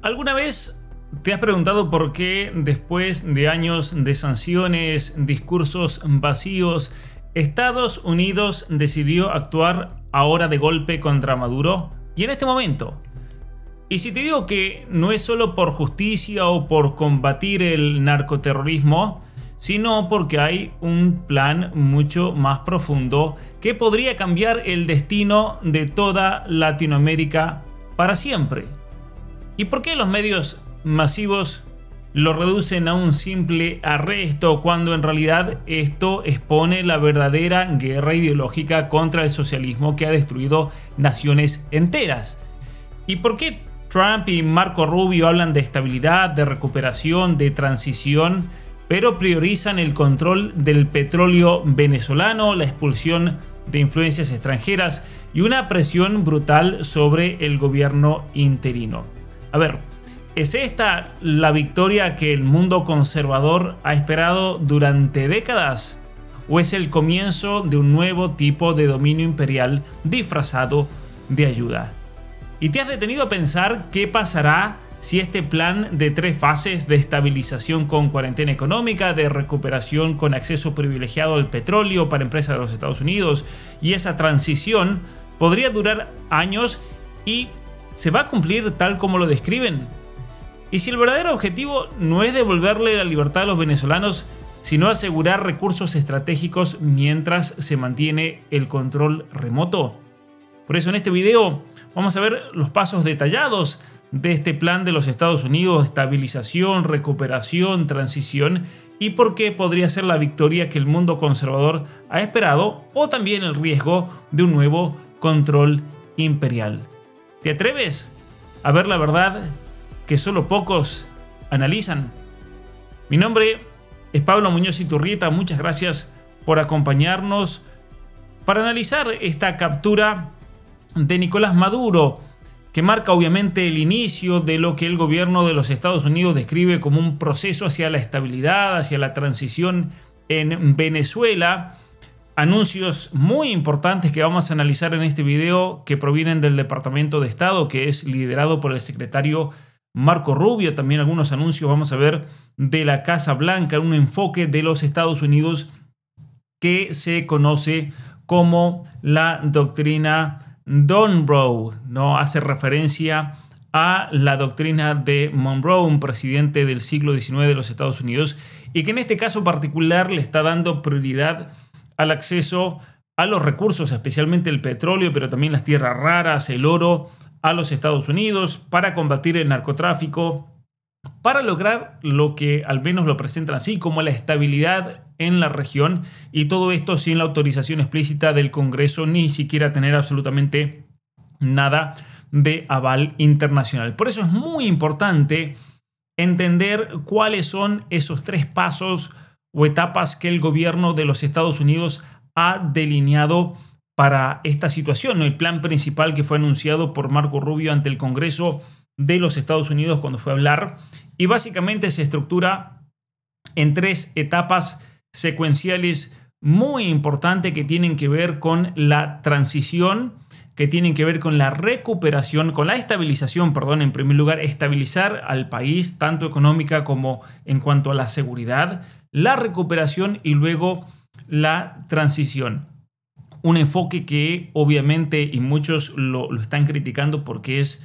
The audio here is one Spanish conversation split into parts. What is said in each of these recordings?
¿Alguna vez te has preguntado por qué después de años de sanciones, discursos vacíos, Estados Unidos decidió actuar ahora de golpe contra Maduro? Y en este momento. Y si te digo que no es solo por justicia o por combatir el narcoterrorismo, sino porque hay un plan mucho más profundo que podría cambiar el destino de toda Latinoamérica para siempre. ¿Y por qué los medios masivos lo reducen a un simple arresto cuando en realidad esto expone la verdadera guerra ideológica contra el socialismo que ha destruido naciones enteras? ¿Y por qué Trump y Marco Rubio hablan de estabilidad, de recuperación, de transición, pero priorizan el control del petróleo venezolano, la expulsión de influencias extranjeras y una presión brutal sobre el gobierno interino? A ver, ¿es esta la victoria que el mundo conservador ha esperado durante décadas? ¿O es el comienzo de un nuevo tipo de dominio imperial disfrazado de ayuda? ¿Y te has detenido a pensar qué pasará si este plan de 3 fases de estabilización con cuarentena económica, de recuperación con acceso privilegiado al petróleo para empresas de los Estados Unidos y esa transición podría durar años y se va a cumplir tal como lo describen? Y si el verdadero objetivo no es devolverle la libertad a los venezolanos, sino asegurar recursos estratégicos mientras se mantiene el control remoto. Por eso en este video vamos a ver los pasos detallados de este plan de los Estados Unidos: estabilización, recuperación, transición, y por qué podría ser la victoria que el mundo conservador ha esperado, o también el riesgo de un nuevo control imperial. ¿Te atreves a ver la verdad que solo pocos analizan? Mi nombre es Pablo Muñoz Iturrieta, muchas gracias por acompañarnos para analizar esta captura de Nicolás Maduro, que marca obviamente el inicio de lo que el gobierno de los Estados Unidos describe como un proceso hacia la estabilidad, hacia la transición en Venezuela. Anuncios muy importantes que vamos a analizar en este video, que provienen del Departamento de Estado, que es liderado por el secretario Marco Rubio. También algunos anuncios vamos a ver de la Casa Blanca, un enfoque de los Estados Unidos que se conoce como la doctrina Monroe, ¿no? Hace referencia a la doctrina de Monroe, un presidente del siglo XIX de los Estados Unidos, y que en este caso particular le está dando prioridad al acceso a los recursos, especialmente el petróleo, pero también las tierras raras, el oro, a los Estados Unidos para combatir el narcotráfico, para lograr lo que al menos lo presentan así como la estabilidad en la región, y todo esto sin la autorización explícita del Congreso, ni siquiera tener absolutamente nada de aval internacional. Por eso es muy importante entender cuáles son esos 3 pasos o etapas que el gobierno de los Estados Unidos ha delineado para esta situación. El plan principal que fue anunciado por Marco Rubio ante el Congreso de los Estados Unidos cuando fue a hablar, y básicamente se estructura en 3 etapas secuenciales muy importantes que tienen que ver con la transición, que tienen que ver con la recuperación, con la estabilización, perdón, en primer lugar, estabilizar al país, tanto económica como en cuanto a la seguridad, la recuperación y luego la transición. Un enfoque que obviamente y muchos lo están criticando porque es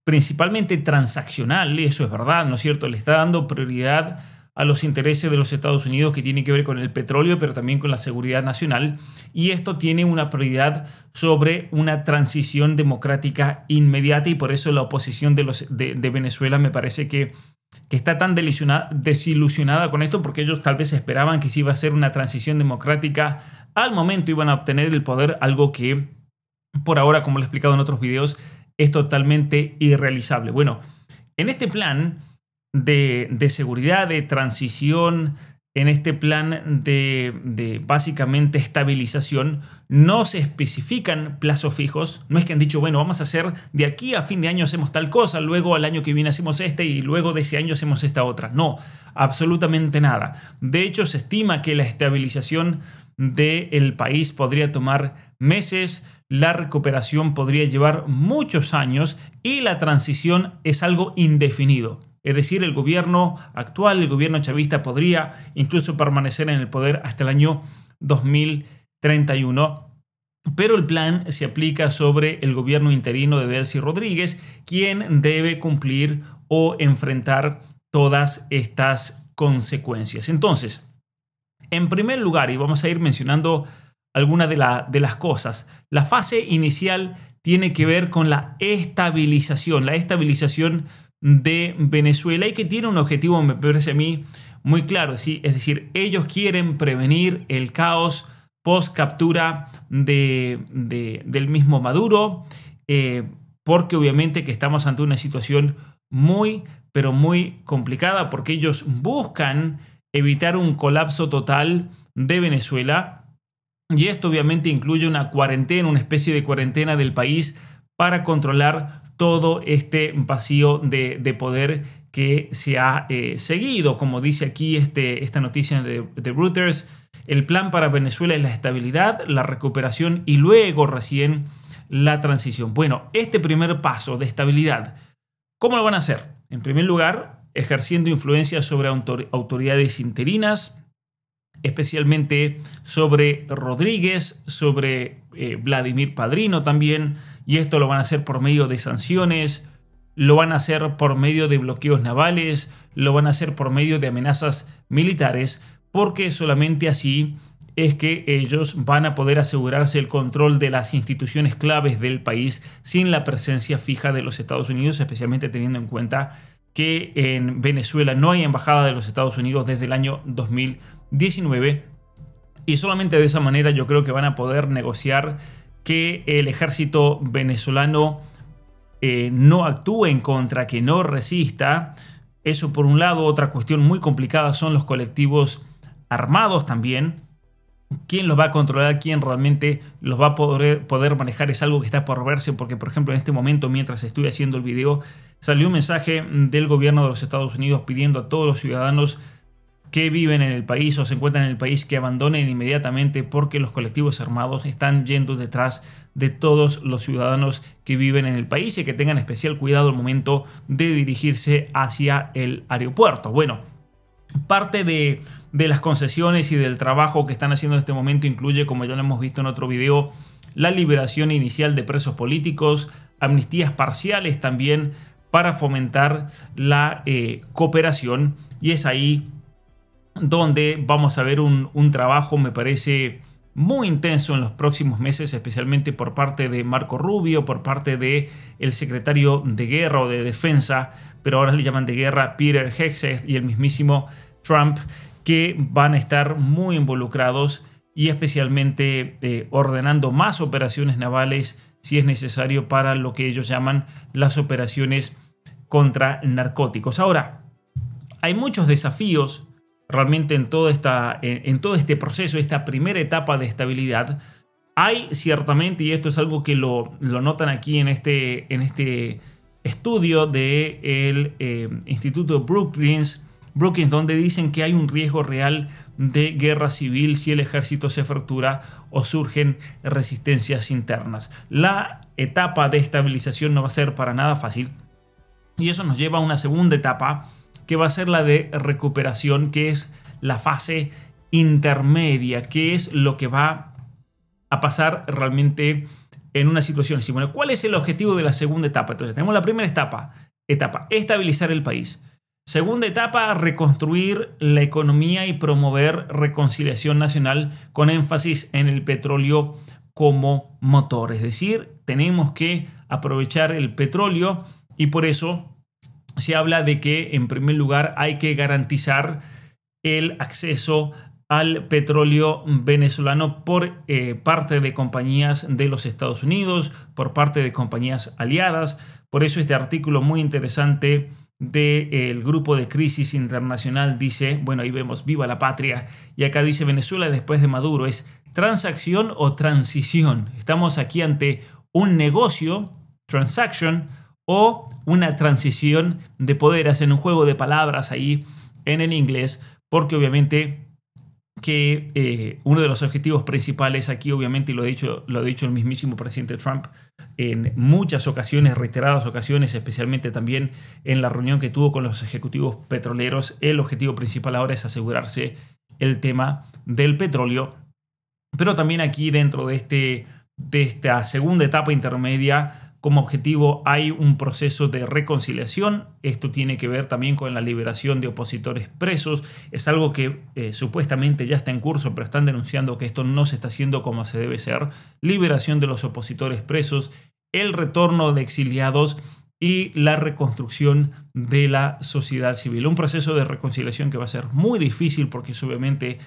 principalmente transaccional, y eso es verdad, ¿no es cierto? Le está dando prioridad a los intereses de los Estados Unidos, que tiene que ver con el petróleo, pero también con la seguridad nacional, y esto tiene una prioridad sobre una transición democrática inmediata, y por eso la oposición de Venezuela me parece que está tan desilusionada con esto, porque ellos tal vez esperaban que si iba a ser una transición democrática, al momento iban a obtener el poder, algo que por ahora, como lo he explicado en otros videos, es totalmente irrealizable. Bueno, en este plan de seguridad, de transición, en este plan de básicamente estabilización, no se especifican plazos fijos. No es que han dicho, bueno, vamos a hacer de aquí a fin de año hacemos tal cosa, luego al año que viene hacemos este y luego de ese año hacemos esta otra. No, absolutamente nada. De hecho, se estima que la estabilización del país podría tomar meses, la recuperación podría llevar muchos años y la transición es algo indefinido. Es decir, el gobierno actual, el gobierno chavista, podría incluso permanecer en el poder hasta el año 2031. Pero el plan se aplica sobre el gobierno interino de Delcy Rodríguez, quien debe cumplir o enfrentar todas estas consecuencias. Entonces, en primer lugar, y vamos a ir mencionando algunas de las cosas, la fase inicial tiene que ver con la estabilización de Venezuela, y que tiene un objetivo, me parece a mí, muy claro, ¿sí? Es decir, ellos quieren prevenir el caos post captura del mismo Maduro, porque obviamente que estamos ante una situación muy, pero muy complicada, porque ellos buscan evitar un colapso total de Venezuela, y esto obviamente incluye una cuarentena, una especie de cuarentena del país para controlar todo este vacío de poder que se ha seguido. Como dice aquí esta noticia de Reuters, el plan para Venezuela es la estabilidad, la recuperación y luego recién la transición. Bueno, este primer paso de estabilidad, ¿cómo lo van a hacer? En primer lugar, ejerciendo influencia sobre autoridades interinas, especialmente sobre Rodríguez, sobre Vladimir Padrino también, y esto lo van a hacer por medio de sanciones, lo van a hacer por medio de bloqueos navales, lo van a hacer por medio de amenazas militares, porque solamente así es que ellos van a poder asegurarse el control de las instituciones claves del país sin la presencia fija de los Estados Unidos, especialmente teniendo en cuenta que en Venezuela no hay embajada de los Estados Unidos desde el año 2019, y solamente de esa manera yo creo que van a poder negociar que el ejército venezolano no actúe en contra, que no resista. Eso por un lado. Otra cuestión muy complicada son los colectivos armados también. ¿Quién los va a controlar? ¿Quién realmente los va a poder manejar? Es algo que está por verse, porque por ejemplo en este momento, mientras estoy haciendo el video, salió un mensaje del gobierno de los Estados Unidos pidiendo a todos los ciudadanos que viven en el país o se encuentran en el país que abandonen inmediatamente, porque los colectivos armados están yendo detrás de todos los ciudadanos que viven en el país, y que tengan especial cuidado al momento de dirigirse hacia el aeropuerto. Bueno, parte de las concesiones y del trabajo que están haciendo en este momento incluye, como ya lo hemos visto en otro video, la liberación inicial de presos políticos, amnistías parciales también para fomentar la cooperación, y es ahí donde vamos a ver un trabajo, me parece, muy intenso en los próximos meses, especialmente por parte de Marco Rubio, por parte del secretario de Guerra o de Defensa, pero ahora le llaman de Guerra, Peter Hegseth, y el mismísimo Trump, que van a estar muy involucrados y especialmente ordenando más operaciones navales si es necesario para lo que ellos llaman las operaciones contra narcóticos. Ahora, hay muchos desafíos realmente en todo este proceso, esta primera etapa de estabilidad. Hay ciertamente, y esto es algo que lo notan aquí en este estudio del Instituto Brookings, donde dicen que hay un riesgo real de guerra civil si el ejército se fractura o surgen resistencias internas. La etapa de estabilización no va a ser para nada fácil, y eso nos lleva a una segunda etapa, que va a ser la de recuperación, que es la fase intermedia, que es lo que va a pasar realmente en una situación así. Bueno, ¿cuál es el objetivo de la segunda etapa? Entonces, tenemos la primera etapa, estabilizar el país. Segunda etapa, reconstruir la economía y promover reconciliación nacional con énfasis en el petróleo como motor. Es decir, tenemos que aprovechar el petróleo, y por eso se habla de que en primer lugar hay que garantizar el acceso al petróleo venezolano por parte de compañías de los Estados Unidos, por parte de compañías aliadas. Por eso este artículo muy interesante del Grupo de Crisis Internacional dice, bueno, ahí vemos Viva la Patria, y acá dice: Venezuela después de Maduro es transacción o transición. Estamos aquí ante un negocio, transaction, o una transición de poder. Hacen un juego de palabras ahí en el inglés, porque obviamente que uno de los objetivos principales aquí, obviamente, y lo ha dicho el mismísimo presidente Trump en muchas ocasiones, reiteradas ocasiones, especialmente también en la reunión que tuvo con los ejecutivos petroleros, el objetivo principal ahora es asegurarse el tema del petróleo. Pero también aquí dentro de esta segunda etapa intermedia, como objetivo hay un proceso de reconciliación. Esto tiene que ver también con la liberación de opositores presos. Es algo que supuestamente ya está en curso, pero están denunciando que esto no se está haciendo como se debe ser. Liberación de los opositores presos, el retorno de exiliados y la reconstrucción de la sociedad civil. Un proceso de reconciliación que va a ser muy difícil porque eso obviamente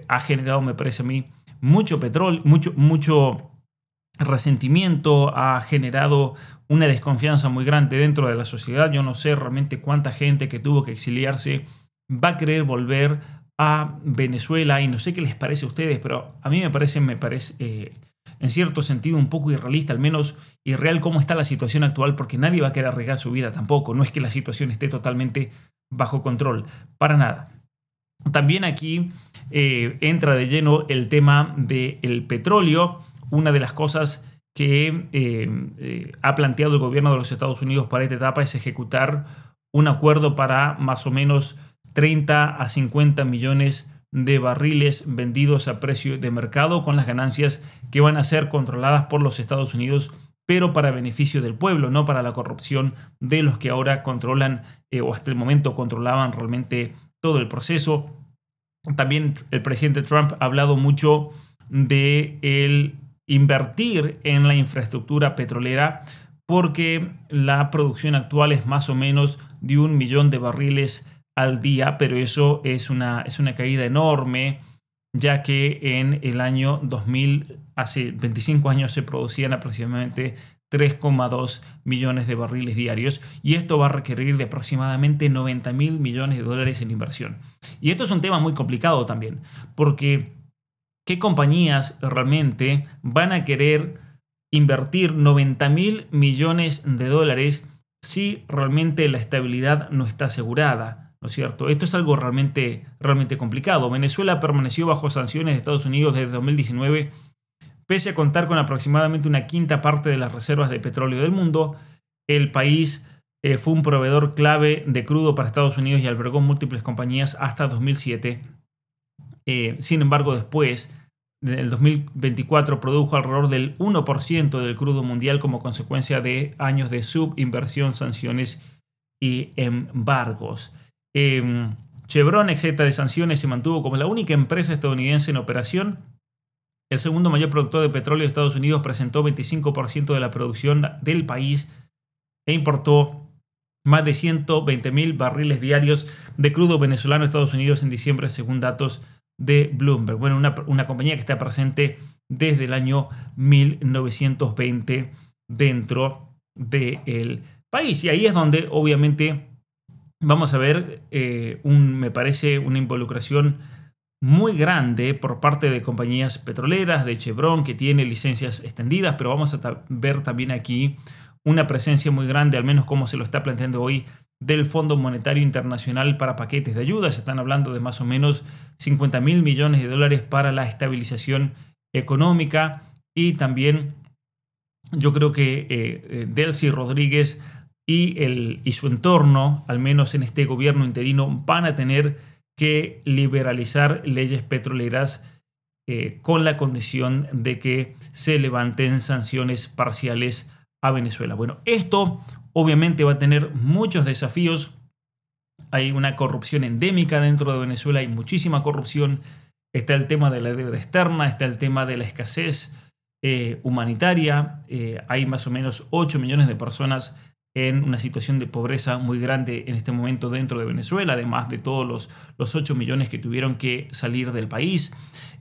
ha generado, me parece a mí, mucho petróleo, mucho resentimiento, ha generado una desconfianza muy grande dentro de la sociedad. Yo no sé realmente cuánta gente que tuvo que exiliarse va a querer volver a Venezuela y no sé qué les parece a ustedes, pero a mí me parece en cierto sentido un poco irrealista, al menos irreal cómo está la situación actual, porque nadie va a querer arriesgar su vida tampoco. No es que la situación esté totalmente bajo control, para nada. También aquí entra de lleno el tema del petróleo. Una de las cosas que ha planteado el gobierno de los Estados Unidos para esta etapa es ejecutar un acuerdo para más o menos 30 a 50 millones de barriles vendidos a precio de mercado, con las ganancias que van a ser controladas por los Estados Unidos, pero para beneficio del pueblo, no para la corrupción de los que ahora controlan o hasta el momento controlaban realmente todo el proceso. También el presidente Trump ha hablado mucho de invertir en la infraestructura petrolera, porque la producción actual es más o menos de 1 millón de barriles al día, pero eso es una caída enorme, ya que en el año 2000, hace 25 años, se producían aproximadamente 3,2 millones de barriles diarios, y esto va a requerir de aproximadamente 90.000 millones de dólares en inversión. Y esto es un tema muy complicado también, porque ¿qué compañías realmente van a querer invertir 90.000 millones de dólares si realmente la estabilidad no está asegurada? ¿No es cierto? Esto es algo realmente complicado. Venezuela permaneció bajo sanciones de Estados Unidos desde 2019, pese a contar con aproximadamente una quinta parte de las reservas de petróleo del mundo. El país fue un proveedor clave de crudo para Estados Unidos y albergó múltiples compañías hasta 2007. Sin embargo, después, en el 2024, produjo alrededor del 1% del crudo mundial como consecuencia de años de subinversión, sanciones y embargos. Chevron, exenta de sanciones, se mantuvo como la única empresa estadounidense en operación. El segundo mayor productor de petróleo de Estados Unidos presentó 25% de la producción del país e importó más de 120.000 barriles diarios de crudo venezolano a Estados Unidos en diciembre, según datos de Bloomberg. Bueno, una compañía que está presente desde el año 1920 dentro del país. Y ahí es donde obviamente vamos a ver, me parece, una involucración muy grande por parte de compañías petroleras, de Chevron, que tiene licencias extendidas, pero vamos a ver también aquí una presencia muy grande, al menos como se lo está planteando hoy, del Fondo Monetario Internacional para paquetes de ayuda. Se están hablando de más o menos 50.000 millones de dólares para la estabilización económica, y también yo creo que Delcy Rodríguez y su entorno, al menos en este gobierno interino, van a tener que liberalizar leyes petroleras con la condición de que se levanten sanciones parciales a Venezuela. Bueno, esto obviamente va a tener muchos desafíos. Hay una corrupción endémica dentro de Venezuela, hay muchísima corrupción. Está el tema de la deuda externa, está el tema de la escasez humanitaria. Hay más o menos 8 millones de personas en una situación de pobreza muy grande en este momento dentro de Venezuela, además de todos los 8 millones que tuvieron que salir del país.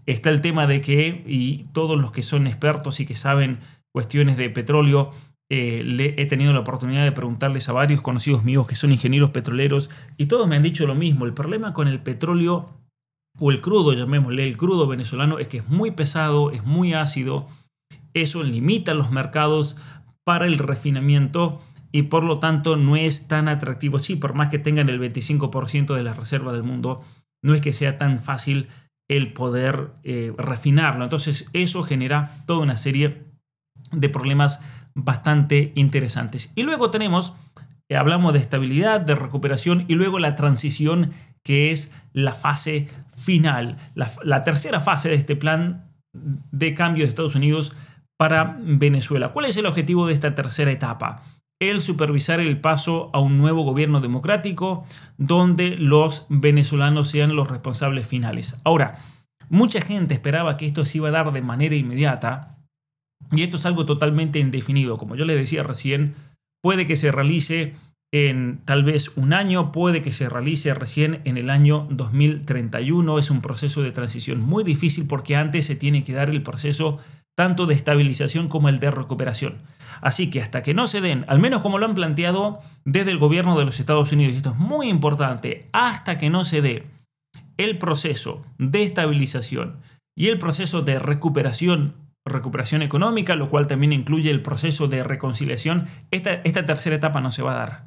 Está el tema de que, y todos los que son expertos y que saben cuestiones de petróleo, he tenido la oportunidad de preguntarles a varios conocidos míos que son ingenieros petroleros, y todos me han dicho lo mismo. El problema con el petróleo, o el crudo, llamémosle el crudo venezolano, es que es muy pesado, es muy ácido. Eso limita los mercados para el refinamiento y por lo tanto no es tan atractivo. Sí, por más que tengan el 25% de la reserva del mundo, no es que sea tan fácil el poder refinarlo. Entonces eso genera toda una serie de problemas bastante interesantes. Y luego tenemos, hablamos de estabilidad, de recuperación y luego la transición, que es la fase final, la tercera fase de este plan de cambio de Estados Unidos para Venezuela. ¿Cuál es el objetivo de esta tercera etapa? El supervisar el paso a un nuevo gobierno democrático donde los venezolanos sean los responsables finales. Ahora, mucha gente esperaba que esto se iba a dar de manera inmediata y esto es algo totalmente indefinido. Como yo les decía recién, puede que se realice en tal vez un año, puede que se realice recién en el año 2031. Es un proceso de transición muy difícil porque antes se tiene que dar el proceso tanto de estabilización como el de recuperación. Así que hasta que no se den, al menos como lo han planteado desde el gobierno de los Estados Unidos, y esto es muy importante, hasta que no se dé el proceso de estabilización y el proceso de recuperación económica, lo cual también incluye el proceso de reconciliación, esta tercera etapa no se va a dar.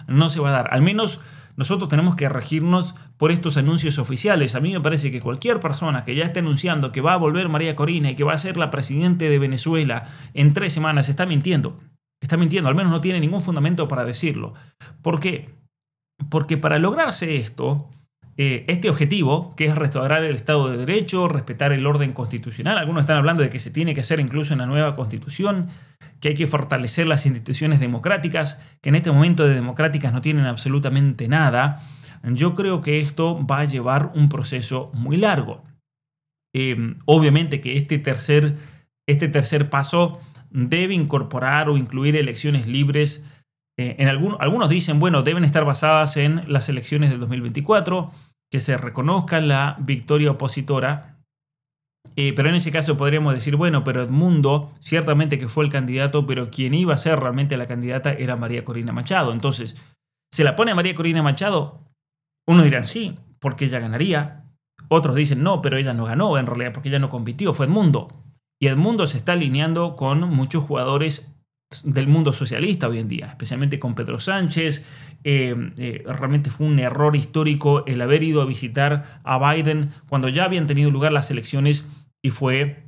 No se va a dar. Al menos nosotros tenemos que regirnos por estos anuncios oficiales. A mí me parece que cualquier persona que ya esté anunciando que va a volver María Corina y que va a ser la presidenta de Venezuela en 3 semanas está mintiendo. Está mintiendo, al menos no tiene ningún fundamento para decirlo. ¿Por qué? Porque para lograrse esto, este objetivo, que es restaurar el Estado de Derecho, respetar el orden constitucional, algunos están hablando de que se tiene que hacer incluso en la nueva Constitución, que hay que fortalecer las instituciones democráticas, que en este momento de democráticas no tienen absolutamente nada. Yo creo que esto va a llevar un proceso muy largo. Obviamente que este tercer paso debe incorporar o incluir elecciones libres. Algunos dicen, bueno, deben estar basadas en las elecciones del 2024, que se reconozca la victoria opositora, pero en ese caso podríamos decir, bueno, pero Edmundo ciertamente que fue el candidato, pero quien iba a ser realmente la candidata era María Corina Machado. Entonces, ¿se la pone a María Corina Machado? Unos dirán sí, porque ella ganaría. Otros dicen no, pero ella no ganó en realidad porque ella no compitió, fue Edmundo. Y Edmundo se está alineando con muchos jugadores del mundo socialista hoy en día, especialmente con Pedro Sánchez. Realmente fue un error histórico el haber ido a visitar a Biden cuando ya habían tenido lugar las elecciones y fue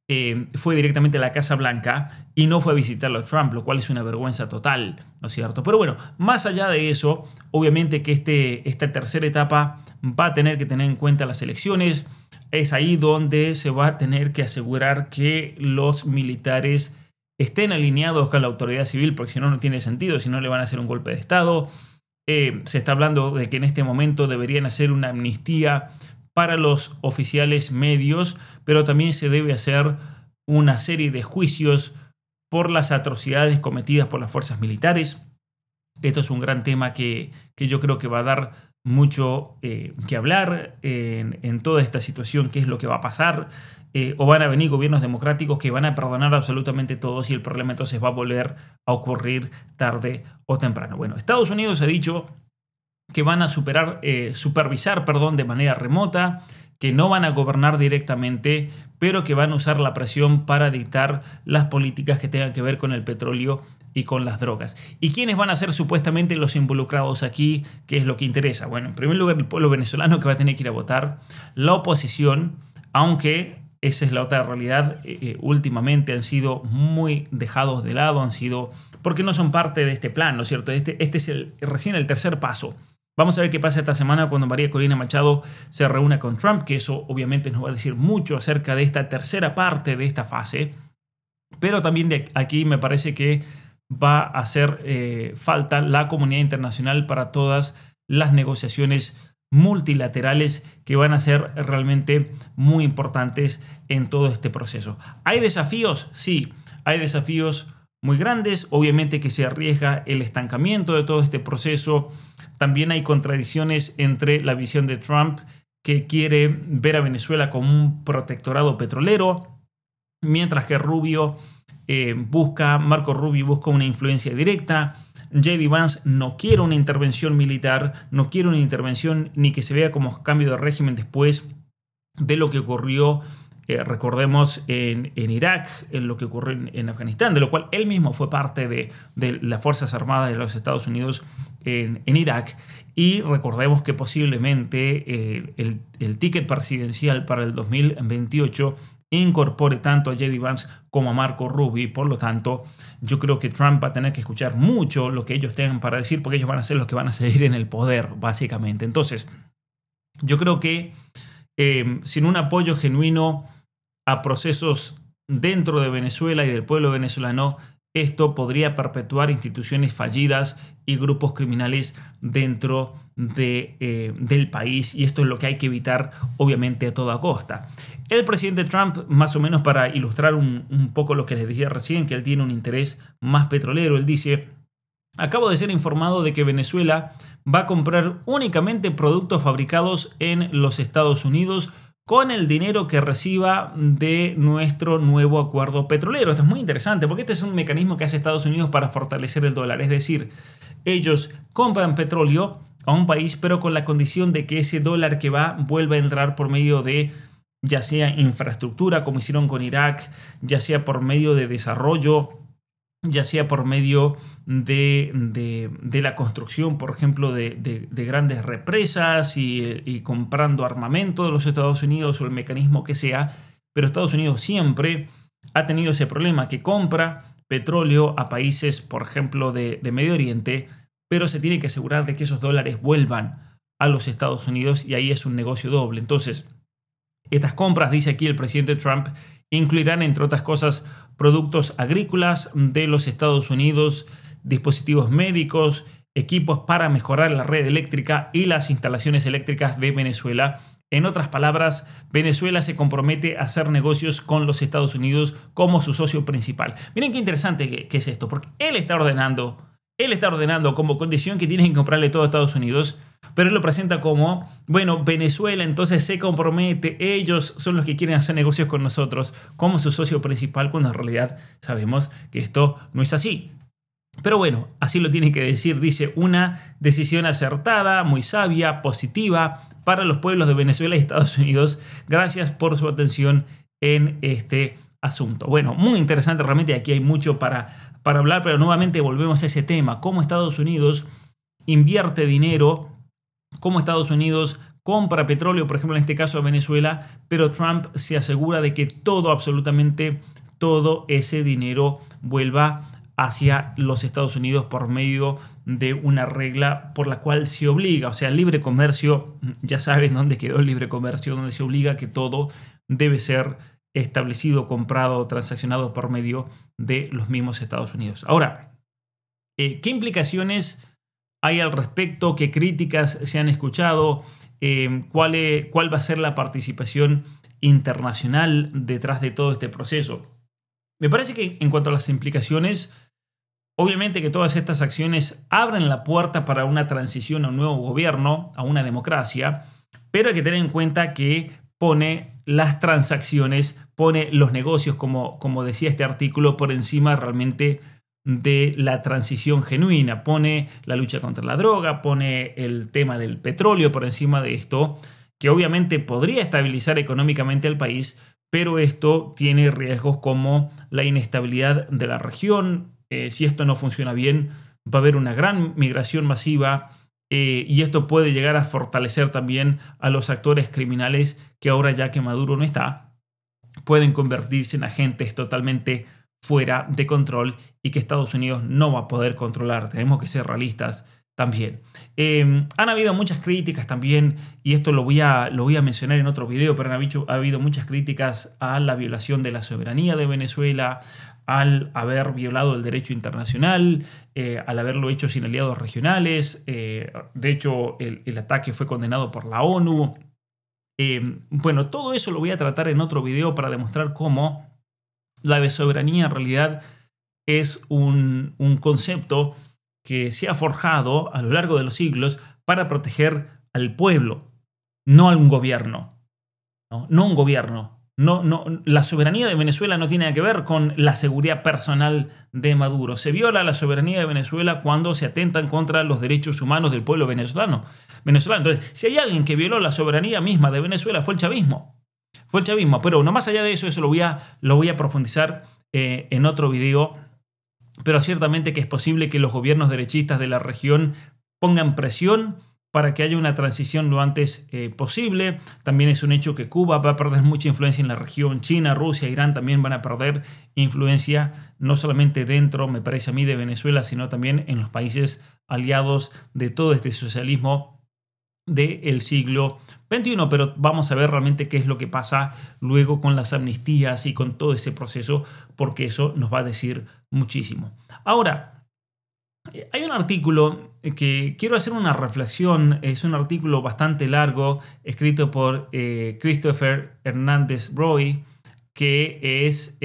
directamente a la Casa Blanca y no fue a visitarlo a Trump, lo cual es una vergüenza total, ¿no es cierto? Pero bueno, más allá de eso, obviamente que esta tercera etapa va a tener que tener en cuenta las elecciones. Es ahí donde se va a tener que asegurar que los militares estén alineados con la autoridad civil, porque si no, no tiene sentido, si no le van a hacer un golpe de Estado. Se está hablando de que en este momento deberían hacer una amnistía para los oficiales medios, pero también se debe hacer una serie de juicios por las atrocidades cometidas por las fuerzas militares. Esto es un gran tema que yo creo que va a dar mucho que hablar en toda esta situación, qué es lo que va a pasar. O van a venir gobiernos democráticos que van a perdonar absolutamente todos y el problema entonces va a volver a ocurrir tarde o temprano. Bueno, Estados Unidos ha dicho que van a supervisar de manera remota, que no van a gobernar directamente, pero que van a usar la presión para dictar las políticas que tengan que ver con el petróleo y con las drogas. ¿Y quiénes van a ser supuestamente los involucrados aquí? ¿Qué es lo que interesa? Bueno, en primer lugar, el pueblo venezolano que va a tener que ir a votar, la oposición, aunque esa es la otra realidad, últimamente han sido muy dejados de lado, porque no son parte de este plan, ¿no es cierto? Este es recién el tercer paso. Vamos a ver qué pasa esta semana cuando María Corina Machado se reúna con Trump, que eso obviamente nos va a decir mucho acerca de esta tercera parte de esta fase, pero también de aquí me parece que va a hacer falta la comunidad internacional para todas las negociaciones multilaterales que van a ser realmente muy importantes en todo este proceso. ¿Hay desafíos? Sí, hay desafíos muy grandes. Obviamente que se arriesga el estancamiento de todo este proceso. También hay contradicciones entre la visión de Trump, que quiere ver a Venezuela como un protectorado petrolero, mientras que Marco Rubio busca una influencia directa. J.D. Vance no quiere una intervención militar, no quiere una intervención ni que se vea como cambio de régimen después de lo que ocurrió, recordemos, en Irak, en lo que ocurrió en Afganistán, de lo cual él mismo fue parte de las Fuerzas Armadas de los Estados Unidos en Irak. Y recordemos que posiblemente el ticket presidencial para el 2028 incorpore tanto a J.D. Vance como a Marco Rubio. Por lo tanto, yo creo que Trump va a tener que escuchar mucho lo que ellos tengan para decir, porque ellos van a ser los que van a seguir en el poder, básicamente. Entonces, yo creo que sin un apoyo genuino a procesos dentro de Venezuela y del pueblo venezolano, esto podría perpetuar instituciones fallidas y grupos criminales dentro del país, y esto es lo que hay que evitar, obviamente, a toda costa. El presidente Trump, más o menos para ilustrar un poco lo que les dije recién, que él tiene un interés más petrolero, él dice: acabo de ser informado de que Venezuela va a comprar únicamente productos fabricados en los Estados Unidos con el dinero que reciba de nuestro nuevo acuerdo petrolero. Esto es muy interesante porque este es un mecanismo que hace Estados Unidos para fortalecer el dólar. Es decir, ellos compran petróleo a un país, pero con la condición de que ese dólar que va vuelva a entrar por medio de, ya sea infraestructura, como hicieron con Irak, ya sea por medio de desarrollo, ya sea por medio de la construcción, por ejemplo, de grandes represas y comprando armamento de los Estados Unidos o el mecanismo que sea. Pero Estados Unidos siempre ha tenido ese problema, que compra petróleo a países, por ejemplo, de Medio Oriente, pero se tiene que asegurar de que esos dólares vuelvan a los Estados Unidos, y ahí es un negocio doble. Entonces, estas compras, dice aquí el presidente Trump, incluirán, entre otras cosas, productos agrícolas de los Estados Unidos, dispositivos médicos, equipos para mejorar la red eléctrica y las instalaciones eléctricas de Venezuela. En otras palabras, Venezuela se compromete a hacer negocios con los Estados Unidos como su socio principal. Miren qué interesante que es esto, porque él está ordenando como condición que tienen que comprarle todo a Estados Unidos, pero él lo presenta como, bueno, Venezuela entonces se compromete, ellos son los que quieren hacer negocios con nosotros como su socio principal, cuando en realidad sabemos que esto no es así. Pero bueno, así lo tiene que decir. Dice: una decisión acertada, muy sabia, positiva para los pueblos de Venezuela y Estados Unidos. Gracias por su atención en este asunto. Bueno, muy interesante realmente. Aquí hay mucho para hablar, pero nuevamente volvemos a ese tema. Cómo Estados Unidos invierte dinero, cómo Estados Unidos compra petróleo, por ejemplo, en este caso a Venezuela, pero Trump se asegura de que todo, absolutamente todo ese dinero vuelva hacia los Estados Unidos por medio de una regla por la cual se obliga, o sea, libre comercio. Ya saben dónde quedó el libre comercio, donde se obliga que todo debe ser establecido, comprado, transaccionado por medio de los mismos Estados Unidos. Ahora, ¿qué implicaciones hay al respecto? ¿Qué críticas se han escuchado? ¿Cuál va a ser la participación internacional detrás de todo este proceso? Me parece que en cuanto a las implicaciones, obviamente que todas estas acciones abren la puerta para una transición a un nuevo gobierno, a una democracia, pero hay que tener en cuenta que pone las transacciones, pone los negocios, como decía este artículo, por encima realmente de la transición genuina. Pone la lucha contra la droga, pone el tema del petróleo por encima de esto, que obviamente podría estabilizar económicamente al país, pero esto tiene riesgos como la inestabilidad de la región. Si esto no funciona bien, va a haber una gran migración masiva, y esto puede llegar a fortalecer también a los actores criminales que ahora, ya que Maduro no está, pueden convertirse en agentes totalmente fuera de control y que Estados Unidos no va a poder controlar. Tenemos que ser realistas también. Han habido muchas críticas también, y esto lo voy a mencionar en otro video, pero ha habido muchas críticas a la violación de la soberanía de Venezuela, al haber violado el derecho internacional, al haberlo hecho sin aliados regionales. De hecho, el ataque fue condenado por la ONU. Bueno, todo eso lo voy a tratar en otro video para demostrar cómo la soberanía en realidad es un concepto que se ha forjado a lo largo de los siglos para proteger al pueblo, no a un gobierno. No un gobierno. La soberanía de Venezuela no tiene nada que ver con la seguridad personal de Maduro. Se viola la soberanía de Venezuela cuando se atentan contra los derechos humanos del pueblo venezolano. Entonces, si hay alguien que violó la soberanía misma de Venezuela, fue el chavismo. Pero no más allá de eso, lo voy a profundizar en otro video. Pero ciertamente que es posible que los gobiernos derechistas de la región pongan presión para que haya una transición lo antes posible. También es un hecho que Cuba va a perder mucha influencia en la región. China, Rusia, Irán también van a perder influencia, no solamente dentro, me parece a mí, de Venezuela, sino también en los países aliados de todo este socialismo del siglo XXI. Pero vamos a ver realmente qué es lo que pasa luego con las amnistías y con todo ese proceso, porque eso nos va a decir muchísimo. Ahora, hay un artículo que quiero hacer una reflexión. Es un artículo bastante largo escrito por Christopher Hernández Roy, que es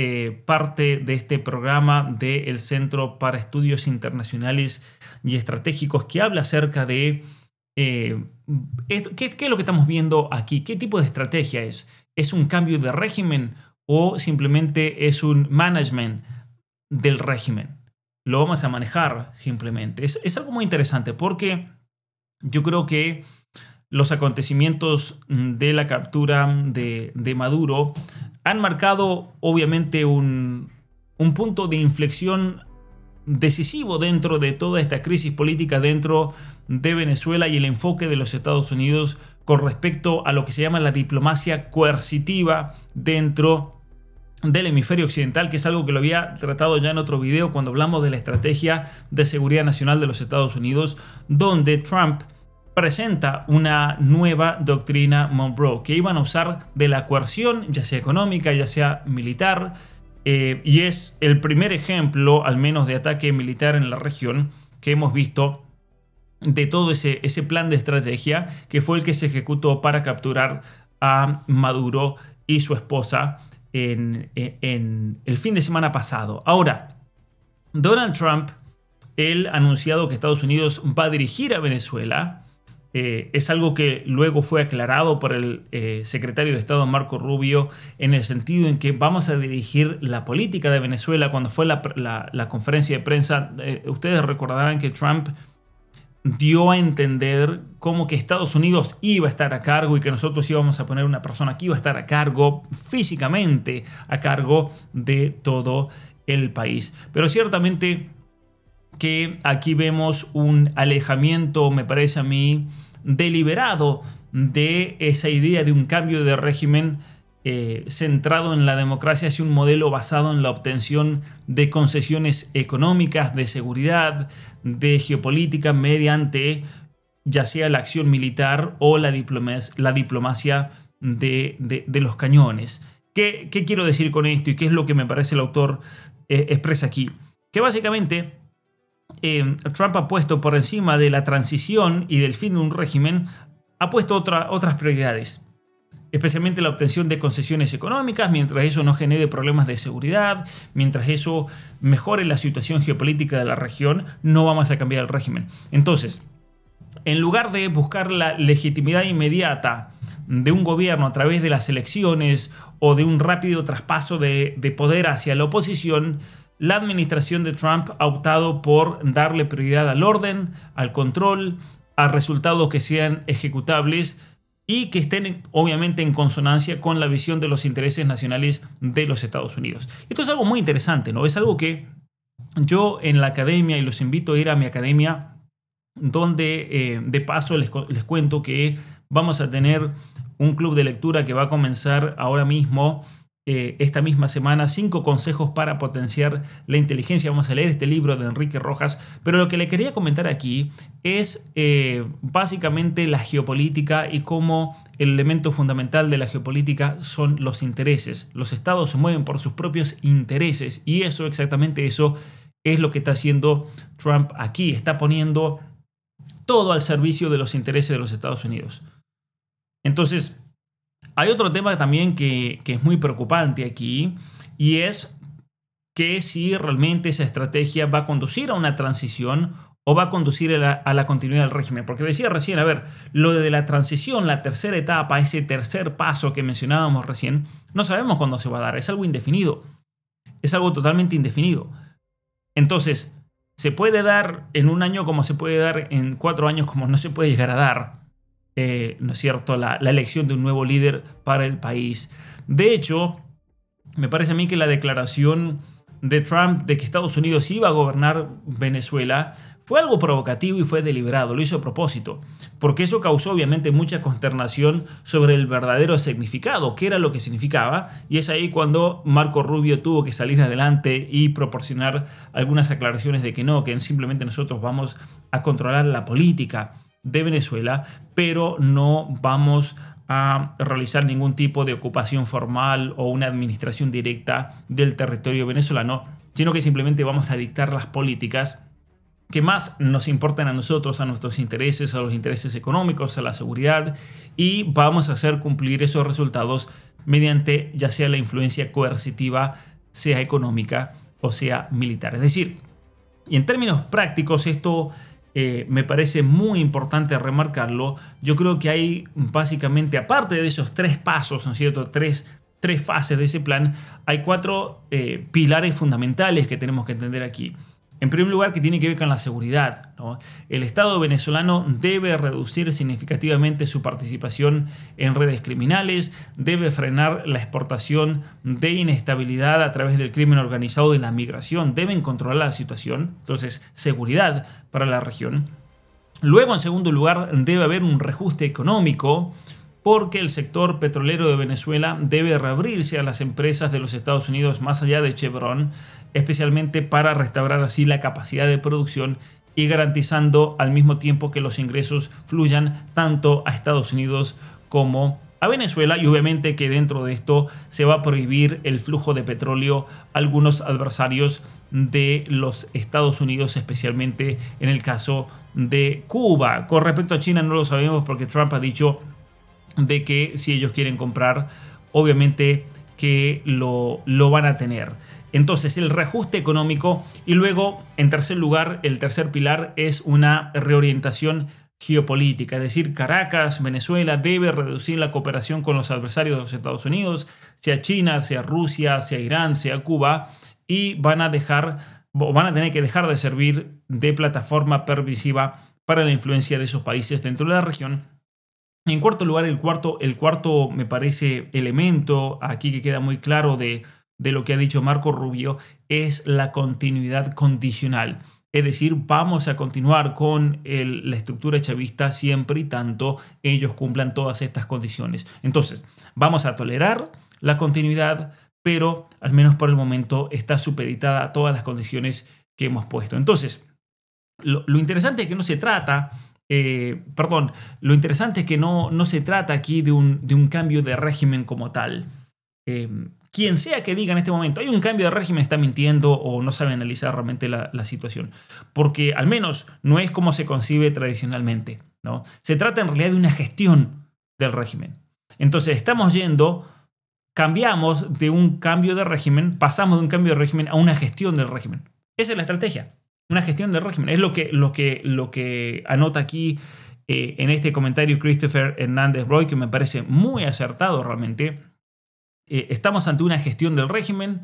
parte de este programa del Centro para Estudios Internacionales y Estratégicos, que habla acerca de ¿qué es lo que estamos viendo aquí? ¿Qué tipo de estrategia es? ¿Es un cambio de régimen o simplemente es un management del régimen? Lo vamos a manejar simplemente. Es algo muy interesante porque yo creo que los acontecimientos de la captura de Maduro han marcado obviamente un punto de inflexión decisivo dentro de toda esta crisis política dentro de Venezuela y el enfoque de los Estados Unidos con respecto a lo que se llama la diplomacia coercitiva dentro del hemisferio occidental, que es algo que lo había tratado ya en otro video cuando hablamos de la estrategia de seguridad nacional de los Estados Unidos, donde Trump presenta una nueva doctrina Monroe, que iban a usar de la coerción, ya sea económica, ya sea militar, y es el primer ejemplo, al menos, de ataque militar en la región que hemos visto de todo ese plan de estrategia, que fue el que se ejecutó para capturar a Maduro y su esposa en el fin de semana pasado. Ahora, Donald Trump, él ha anunciado que Estados Unidos va a dirigir a Venezuela. Es algo que luego fue aclarado por el secretario de Estado Marco Rubio, en el sentido en que vamos a dirigir la política de Venezuela. Cuando fue la conferencia de prensa, ustedes recordarán que Trump dio a entender como que Estados Unidos iba a estar a cargo y que nosotros íbamos a poner una persona que iba a estar a cargo, físicamente a cargo de todo el país. Pero ciertamente que aquí vemos un alejamiento, me parece a mí, deliberado de esa idea de un cambio de régimen centrado en la democracia hacia un modelo basado en la obtención de concesiones económicas, de seguridad, de geopolítica, mediante ya sea la acción militar o la diplomacia de los cañones. ¿Qué quiero decir con esto y qué es lo que me parece el autor expresa aquí? Que básicamente Trump ha puesto por encima de la transición y del fin de un régimen, ha puesto otras prioridades, especialmente la obtención de concesiones económicas, mientras eso no genere problemas de seguridad, mientras eso mejore la situación geopolítica de la región, no vamos a cambiar el régimen. Entonces, en lugar de buscar la legitimidad inmediata de un gobierno a través de las elecciones o de un rápido traspaso de poder hacia la oposición, la administración de Trump ha optado por darle prioridad al orden, al control, a resultados que sean ejecutables y que estén obviamente en consonancia con la visión de los intereses nacionales de los Estados Unidos. Esto es algo muy interesante, ¿no? Es algo que yo en la academia, y los invito a ir a mi academia, donde de paso les cuento que vamos a tener un club de lectura que va a comenzar ahora mismo, esta misma semana, 5 consejos para potenciar la inteligencia. Vamos a leer este libro de Enrique Rojas, pero lo que le quería comentar aquí es básicamente la geopolítica y cómo el elemento fundamental de la geopolítica son los intereses. Los estados se mueven por sus propios intereses y exactamente eso es lo que está haciendo Trump aquí. Está poniendo todo al servicio de los intereses de los Estados Unidos. Entonces, hay otro tema también que es muy preocupante aquí, y es que si realmente esa estrategia va a conducir a una transición o va a conducir a la continuidad del régimen. Porque decía recién, a ver, lo de la transición, la tercera etapa, ese tercer paso que mencionábamos recién, no sabemos cuándo se va a dar, es algo indefinido, es algo totalmente indefinido. Entonces, se puede dar en un año como se puede dar en 4 años, como no se puede llegar a dar. ¿No es cierto?, la elección de un nuevo líder para el país. De hecho, me parece a mí que la declaración de Trump de que Estados Unidos iba a gobernar Venezuela fue algo provocativo y fue deliberado, lo hizo a propósito, porque eso causó obviamente mucha consternación sobre el verdadero significado, qué era lo que significaba, y es ahí cuando Marco Rubio tuvo que salir adelante y proporcionar algunas aclaraciones de que no, que simplemente nosotros vamos a controlar la política de Venezuela, pero no vamos a realizar ningún tipo de ocupación formal o una administración directa del territorio venezolano, sino que simplemente vamos a dictar las políticas que más nos importan a nosotros, a nuestros intereses, a los intereses económicos, a la seguridad, y vamos a hacer cumplir esos resultados mediante ya sea la influencia coercitiva, sea económica o sea militar. Es decir, y en términos prácticos esto me parece muy importante remarcarlo. Yo creo que hay básicamente, aparte de esos 3 pasos, ¿no es cierto?, tres fases de ese plan, hay 4 pilares fundamentales que tenemos que entender aquí. En primer lugar, que tiene que ver con la seguridad, ¿no? El Estado venezolano debe reducir significativamente su participación en redes criminales, debe frenar la exportación de inestabilidad a través del crimen organizado y la migración, deben controlar la situación. Entonces, seguridad para la región. Luego, en segundo lugar, debe haber un reajuste económico, porque el sector petrolero de Venezuela debe reabrirse a las empresas de los Estados Unidos más allá de Chevron, especialmente para restaurar así la capacidad de producción y garantizando al mismo tiempo que los ingresos fluyan tanto a Estados Unidos como a Venezuela, y obviamente que dentro de esto se va a prohibir el flujo de petróleo a algunos adversarios de los Estados Unidos, especialmente en el caso de Cuba. Con respecto a China no lo sabemos porque Trump ha dicho de que si ellos quieren comprar, obviamente que lo van a tener. Entonces, el reajuste económico, y luego, en tercer lugar, el tercer pilar es una reorientación geopolítica, es decir, Caracas, Venezuela, debe reducir la cooperación con los adversarios de los Estados Unidos, sea China, sea Rusia, sea Irán, sea Cuba, y van a tener que dejar de servir de plataforma permisiva para la influencia de esos países dentro de la región. En cuarto lugar, el cuarto me parece elemento aquí que queda muy claro de lo que ha dicho Marco Rubio es la continuidad condicional. Es decir, vamos a continuar con la estructura chavista siempre y tanto ellos cumplan todas estas condiciones. Entonces, vamos a tolerar la continuidad, pero al menos por el momento está supeditada a todas las condiciones que hemos puesto. Entonces, lo interesante es que no se trata... lo interesante es que no se trata aquí de un cambio de régimen como tal. Quien sea que diga en este momento hay un cambio de régimen está mintiendo o no sabe analizar realmente la situación, porque al menos no es como se concibe tradicionalmente, ¿no? Se trata en realidad de una gestión del régimen. Entonces cambiamos de un cambio de régimen, pasamos de un cambio de régimen a una gestión del régimen. Esa es la estrategia. Una gestión del régimen. Es lo que anota aquí en este comentario Christopher Hernández Roy, que me parece muy acertado realmente. Estamos ante una gestión del régimen,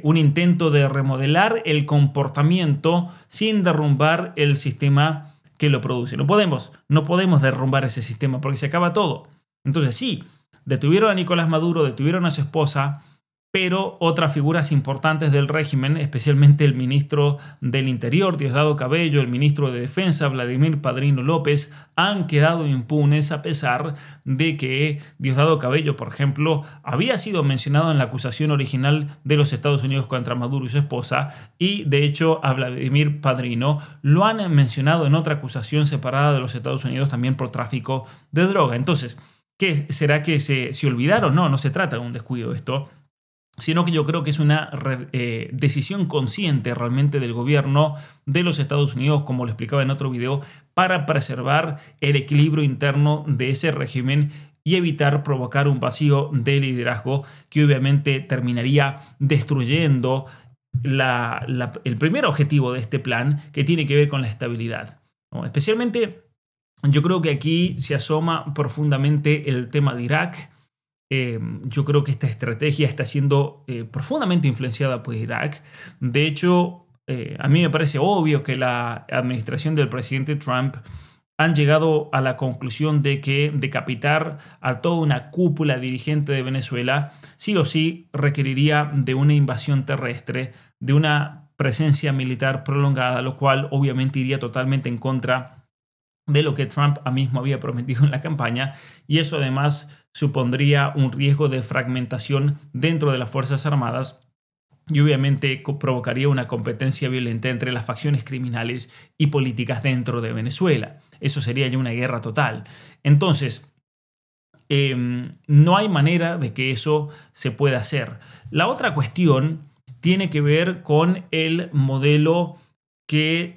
un intento de remodelar el comportamiento sin derrumbar el sistema que lo produce. No podemos derrumbar ese sistema porque se acaba todo. Entonces sí, detuvieron a Nicolás Maduro, detuvieron a su esposa, pero otras figuras importantes del régimen, especialmente el ministro del Interior, Diosdado Cabello, el ministro de Defensa, Vladimir Padrino López, han quedado impunes a pesar de que Diosdado Cabello, por ejemplo, había sido mencionado en la acusación original de los Estados Unidos contra Maduro y su esposa, y de hecho a Vladimir Padrino lo han mencionado en otra acusación separada de los Estados Unidos también por tráfico de droga. Entonces, ¿qué será que se olvidaron? No se trata de un descuido de esto, sino que yo creo que es una decisión consciente realmente del gobierno de los Estados Unidos, como lo explicaba en otro video, para preservar el equilibrio interno de ese régimen y evitar provocar un vacío de liderazgo que obviamente terminaría destruyendo el primer objetivo de este plan, que tiene que ver con la estabilidad, ¿no? Especialmente, yo creo que aquí se asoma profundamente el tema de Irak. Yo creo que esta estrategia está siendo profundamente influenciada por Irak. De hecho, a mí me parece obvio que la administración del presidente Trump han llegado a la conclusión de que decapitar a toda una cúpula dirigente de Venezuela sí o sí requeriría de una invasión terrestre, de una presencia militar prolongada, lo cual obviamente iría totalmente en contra de lo que Trump mismo había prometido en la campaña, y eso además supondría un riesgo de fragmentación dentro de las Fuerzas Armadas y obviamente provocaría una competencia violenta entre las facciones criminales y políticas dentro de Venezuela. Eso sería ya una guerra total. Entonces, no hay manera de que eso se pueda hacer. La otra cuestión tiene que ver con el modelo que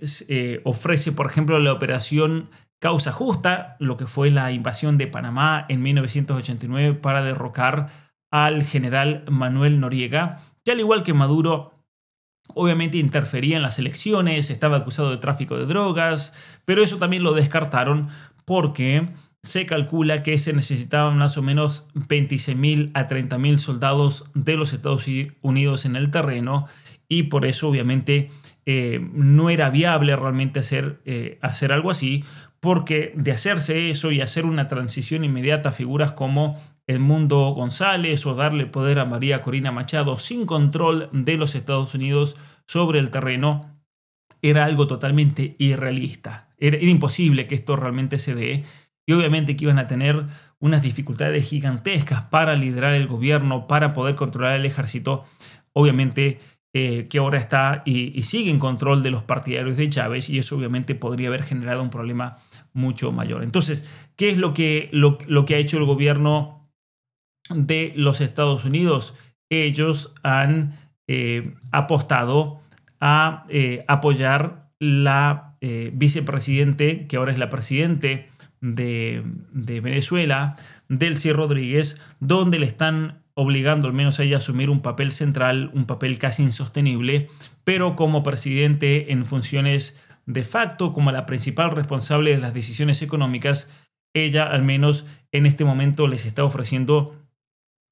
ofrece, por ejemplo, la operación Causa Justa, lo que fue la invasión de Panamá en 1989 para derrocar al general Manuel Noriega, que al igual que Maduro, obviamente interfería en las elecciones, estaba acusado de tráfico de drogas, pero eso también lo descartaron porque se calcula que se necesitaban más o menos 26.000 a 30.000 soldados de los Estados Unidos en el terreno, y por eso obviamente no era viable realmente hacer algo así, porque de hacerse eso y hacer una transición inmediata a figuras como Edmundo González o darle poder a María Corina Machado sin control de los Estados Unidos sobre el terreno era algo totalmente irrealista. Era imposible que esto realmente se dé, y obviamente que iban a tener unas dificultades gigantescas para liderar el gobierno, para poder controlar el ejército, obviamente que ahora está y sigue en control de los partidarios de Chávez, y eso obviamente podría haber generado un problema mucho mayor. Entonces, ¿qué es lo que ha hecho el gobierno de los Estados Unidos? Ellos han apostado a apoyar la vicepresidente, que ahora es la presidente de Venezuela, Delcy Rodríguez, donde le están obligando al menos a ella a asumir un papel central, un papel casi insostenible, pero como presidente en funciones de facto, como la principal responsable de las decisiones económicas, ella al menos en este momento les está ofreciendo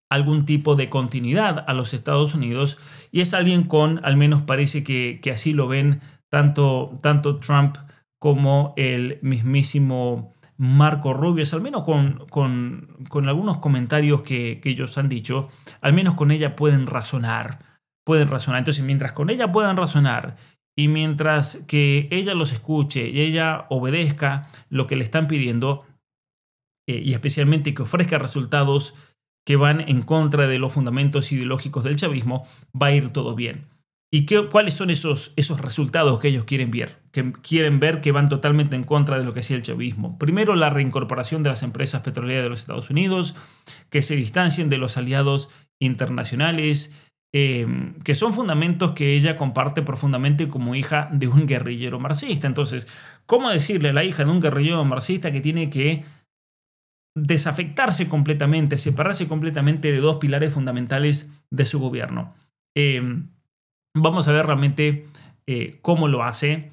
algún tipo de continuidad a los Estados Unidos, y es alguien con, al menos parece que así lo ven tanto Trump como el mismísimo Marco Rubio, al menos con algunos comentarios que ellos han dicho, al menos con ella pueden razonar. Entonces, mientras con ella puedan razonar y mientras que ella los escuche y ella obedezca lo que le están pidiendo, y especialmente que ofrezca resultados que van en contra de los fundamentos ideológicos del chavismo, va a ir todo bien. ¿Y cuáles son esos resultados que ellos quieren ver? Que quieren ver que van totalmente en contra de lo que hacía el chavismo. Primero, la reincorporación de las empresas petroleras de los Estados Unidos, que se distancien de los aliados internacionales, que son fundamentos que ella comparte profundamente como hija de un guerrillero marxista. Entonces, ¿cómo decirle a la hija de un guerrillero marxista que tiene que desafectarse completamente, separarse completamente de dos pilares fundamentales de su gobierno? Vamos a ver realmente cómo lo hace.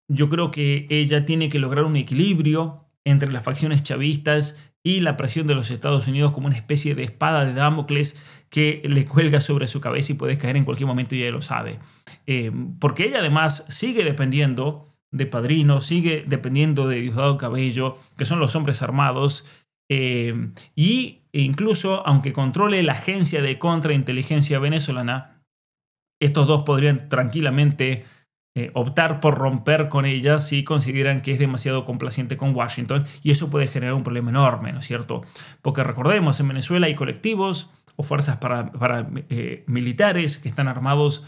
Yo creo que ella tiene que lograr un equilibrio entre las facciones chavistas y la presión de los Estados Unidos como una especie de espada de Damocles que le cuelga sobre su cabeza y puede caer en cualquier momento, y ella lo sabe. Porque ella además sigue dependiendo de padrinos, sigue dependiendo de Diosdado Cabello, que son los hombres armados, y incluso aunque controle la agencia de contrainteligencia venezolana, estos dos podrían tranquilamente optar por romper con ella si consideran que es demasiado complaciente con Washington, y eso puede generar un problema enorme, ¿no es cierto? Porque recordemos, en Venezuela hay colectivos o fuerzas militares que están armados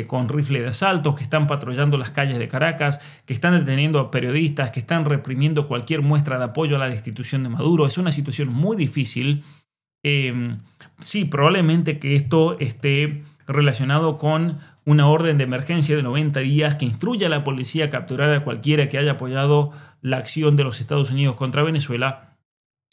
con rifle de asalto, que están patrullando las calles de Caracas, que están deteniendo a periodistas, que están reprimiendo cualquier muestra de apoyo a la destitución de Maduro. Es una situación muy difícil. Sí, probablemente que esto esté relacionado con una orden de emergencia de 90 días que instruye a la policía a capturar a cualquiera que haya apoyado la acción de los Estados Unidos contra Venezuela.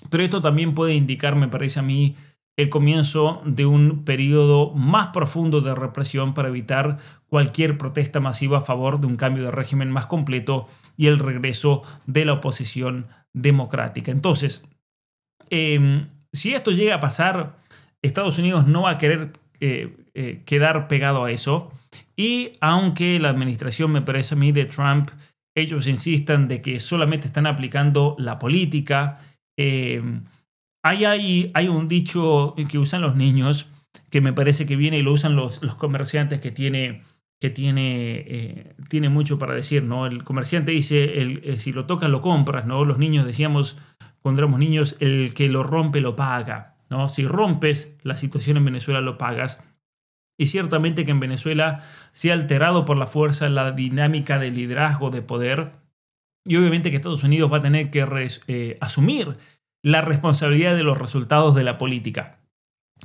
Pero esto también puede indicar, me parece a mí, el comienzo de un periodo más profundo de represión para evitar cualquier protesta masiva a favor de un cambio de régimen más completo y el regreso de la oposición democrática. Entonces, si esto llega a pasar, Estados Unidos no va a querer quedar pegado a eso, y aunque la administración, me parece a mí, de Trump, ellos insistan de que solamente están aplicando la política, hay un dicho que usan los niños que me parece que viene y lo usan los comerciantes que tiene que tiene mucho para decir, ¿no? El comerciante dice, si lo tocas lo compras, ¿no? Los niños decíamos cuando éramos niños, el que lo rompe lo paga, ¿no? Si rompes la situación en Venezuela lo pagas. Y ciertamente que en Venezuela se ha alterado por la fuerza la dinámica de liderazgo de poder, y obviamente que Estados Unidos va a tener que asumir la responsabilidad de los resultados de la política.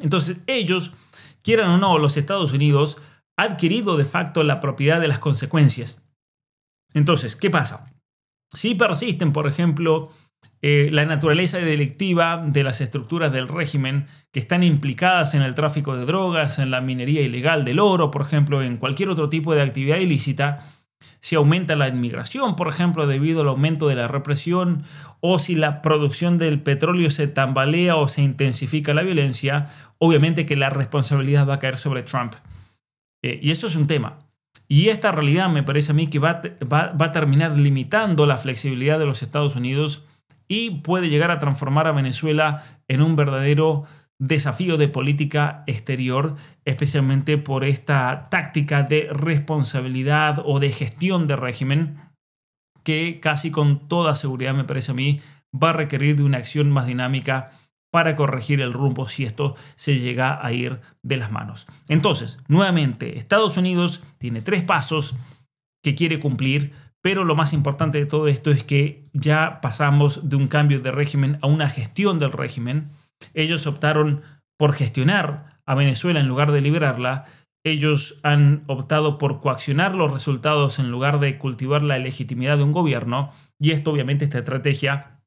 Entonces ellos, quieran o no, los Estados Unidos ha adquirido de facto la propiedad de las consecuencias. Entonces, ¿qué pasa? Si persisten, por ejemplo, la naturaleza delictiva de las estructuras del régimen que están implicadas en el tráfico de drogas, en la minería ilegal del oro, por ejemplo, en cualquier otro tipo de actividad ilícita, si aumenta la inmigración, por ejemplo, debido al aumento de la represión, o si la producción del petróleo se tambalea o se intensifica la violencia, obviamente que la responsabilidad va a caer sobre Trump. Y eso es un tema. Y esta realidad me parece a mí que va a terminar limitando la flexibilidad de los Estados Unidos y puede llegar a transformar a Venezuela en un verdadero desafío de política exterior, especialmente por esta táctica de responsabilidad o de gestión de régimen que casi con toda seguridad, me parece a mí, va a requerir de una acción más dinámica para corregir el rumbo si esto se llega a ir de las manos. Entonces, nuevamente, Estados Unidos tiene 3 pasos que quiere cumplir, pero lo más importante de todo esto es que ya pasamos de un cambio de régimen a una gestión del régimen. Ellos optaron por gestionar a Venezuela en lugar de liberarla. Ellos han optado por coaccionar los resultados en lugar de cultivar la legitimidad de un gobierno. Y esto, obviamente, esta estrategia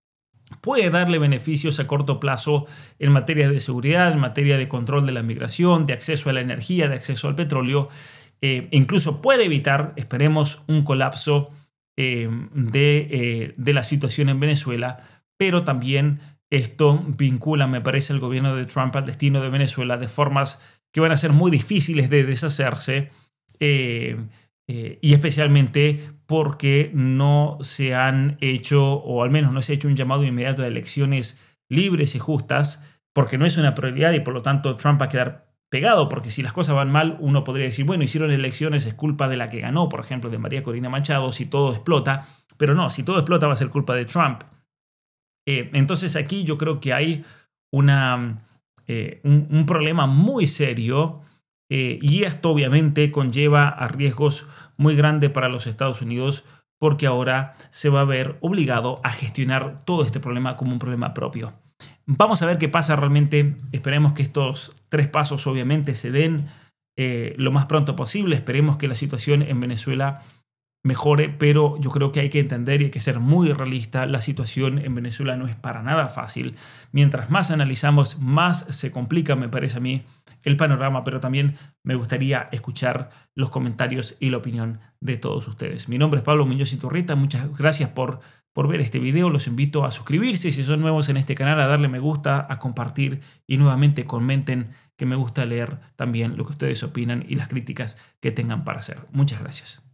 puede darle beneficios a corto plazo en materia de seguridad, en materia de control de la migración, de acceso a la energía, de acceso al petróleo. Incluso puede evitar, esperemos, un colapso de la situación en Venezuela, pero también esto vincula, me parece, al gobierno de Trump al destino de Venezuela de formas que van a ser muy difíciles de deshacerse, y especialmente porque no se han hecho, o al menos no se ha hecho un llamado inmediato de elecciones libres y justas, porque no es una prioridad y por lo tanto Trump va a quedar pegado, porque si las cosas van mal, uno podría decir, bueno, hicieron elecciones, es culpa de la que ganó, por ejemplo, de María Corina Machado, si todo explota, pero no, si todo explota va a ser culpa de Trump. Entonces aquí yo creo que hay un problema muy serio, y esto obviamente conlleva a riesgos muy grandes para los Estados Unidos, porque ahora se va a ver obligado a gestionar todo este problema como un problema propio. Vamos a ver qué pasa realmente. Esperemos que estos 3 pasos obviamente se den lo más pronto posible. Esperemos que la situación en Venezuela mejore, pero yo creo que hay que entender y hay que ser muy realista. La situación en Venezuela no es para nada fácil. Mientras más analizamos, más se complica, me parece a mí, el panorama, pero también me gustaría escuchar los comentarios y la opinión de todos ustedes. Mi nombre es Pablo Muñoz Iturrita. Muchas gracias por ver este video. Los invito a suscribirse si son nuevos en este canal, a darle me gusta, a compartir y nuevamente comenten, que me gusta leer también lo que ustedes opinan y las críticas que tengan para hacer. Muchas gracias.